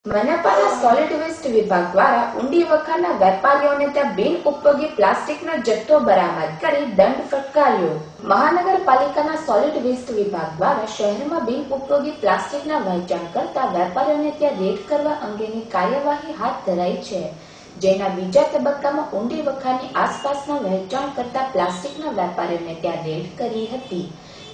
મનપાના solid waste વિભાગ દ્વારા ઊંડી વખારના વેપારીઓને ત્યાં બિન ઉપયોગી પ્લાસ્ટિકનો જથ્થો બરામદ કરી દંડ ફટકાર્યો। મહાનગરપાલિકાના સોલિડ વેસ્ટ વિભાગ દ્વારા શહેરમાં બિન ઉપયોગી પ્લાસ્ટિકના વહેંચાણ કરતા વેપારીઓને ત્યાં રેડ કરવા અંગેની કાર્યવાહી હાથ ધરાઈ છે, જેના બીજા તબક્કામાં ઊંડી વખાની આસપાસના વહેંચાણ કરતા પ્લાસ્ટિકના વેપારીઓને ત્યાં રેડ કરી હતી,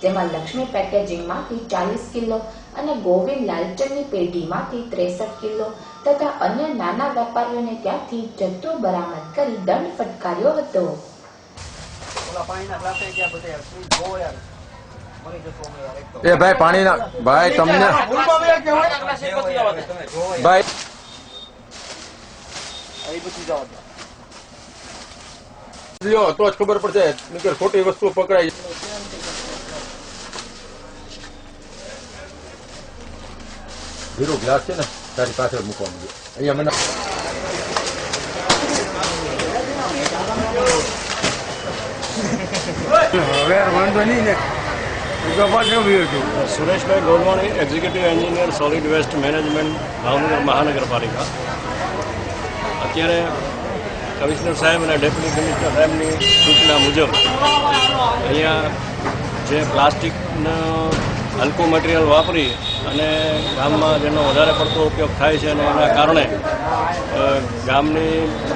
જેમાં લક્ષ્મી પેકેજિંગમાંથી 40 કિલો અને ગોવિંદ લાલચંદની પેઢીમાંથી 63 કિલો તથા અન્ય નાના વેપારીઓને ત્યાંથી જથ્થો બરામદ કરી દંડ ફટકાર્યો હતો। એ ભાઈ પાણીના ભાઈ તમને ભાઈ લ્યો તો જ ખબર પડશે નકર ખોટી વસ્તુ પકડાય। હીરો ગ્લાસ છે ને તારી પાછળ મૂકવાનું છે અહીંયા મને હવે વાંધો નહીં ને Sureshbhai Gorwani, executive engineer solid waste management Bhavnagar મહાનગરપાલિકા। અત્યારે કમિશનર સાહેબ અને ડેપ્યુટી કમિશનર સાહેબની સૂચના મુજબ અહીંયા જે પ્લાસ્ટિકનો હલકું મટીરિયલ વાપરી અને ગામમાં જેનો વધારે પડતો ઉપયોગ થાય છે અને એના કારણે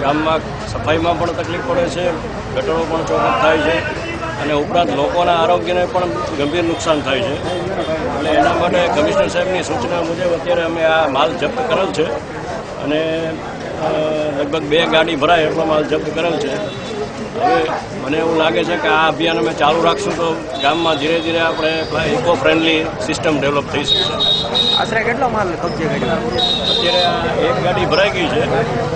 ગામમાં સફાઈમાં પણ તકલીફ પડે છે, ગટરો પણ ચોખ્ખા થાય છે અને ઉપરાંત લોકોના આરોગ્યને પણ ગંભીર નુકસાન થાય છે। એટલે એના માટે કમિશનર સાહેબની સૂચના મુજબ અત્યારે અમે આ માલ જપ્ત કરેલ છે અને લગભગ 2 ગાડી ભરાય એટલો માલ જપ્ત કરેલ છે। હવે મને એવું લાગે છે કે આ અભિયાન અમે ચાલુ રાખશું તો ગામમાં ધીરે ધીરે આપણે ઇકો ફ્રેન્ડલી સિસ્ટમ ડેવલપ થઈ શકશે। આશરે કેટલો માલ કબજે કર્યો? અત્યારે આ 1 ગાડી ભરાઈ ગઈ છે,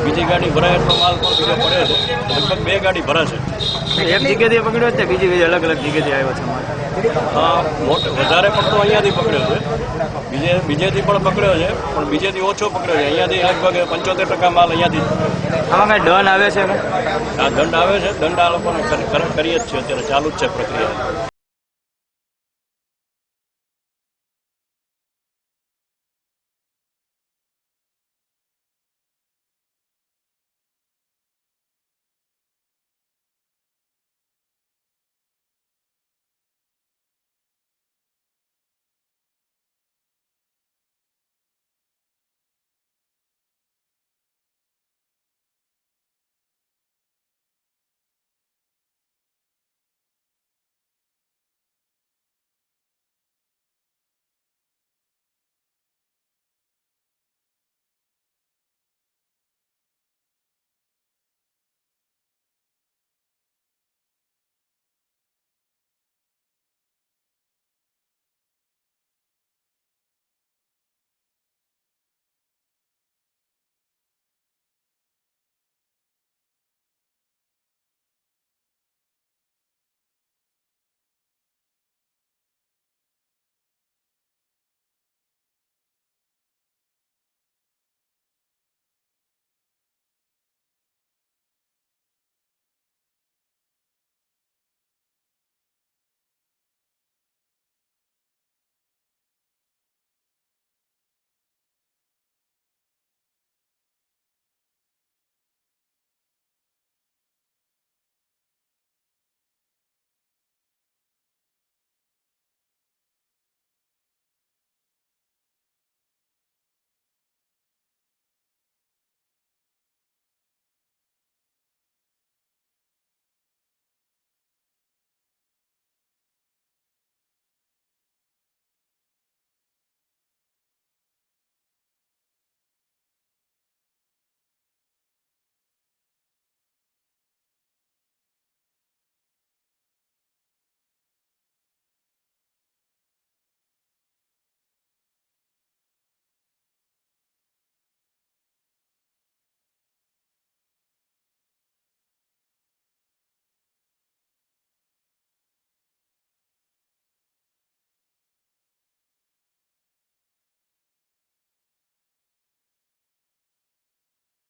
બીજી ગાડી ભરાય એટલો માલ પણ બીજો પડે છે, લગભગ 2 ગાડી ભરાશે। એક જગ્યાથી પકડ્યો છે, બીજી અલગ અલગ જગ્યાથી આવ્યો છે માલ? વધારે પડતો અહીંયાથી પકડ્યો છે, બીજેથી પણ પકડ્યો છે પણ બીજેથી ઓછો પકડ્યો છે। અહીંયાથી લગભગ 75% માલ અહીંયાથી આમાં કઈ દંડ આવે છે? આ દંડ આવે છે, દંડ આ લોકોને કરીએ જ છે, અત્યારે ચાલુ જ છે પ્રક્રિયા।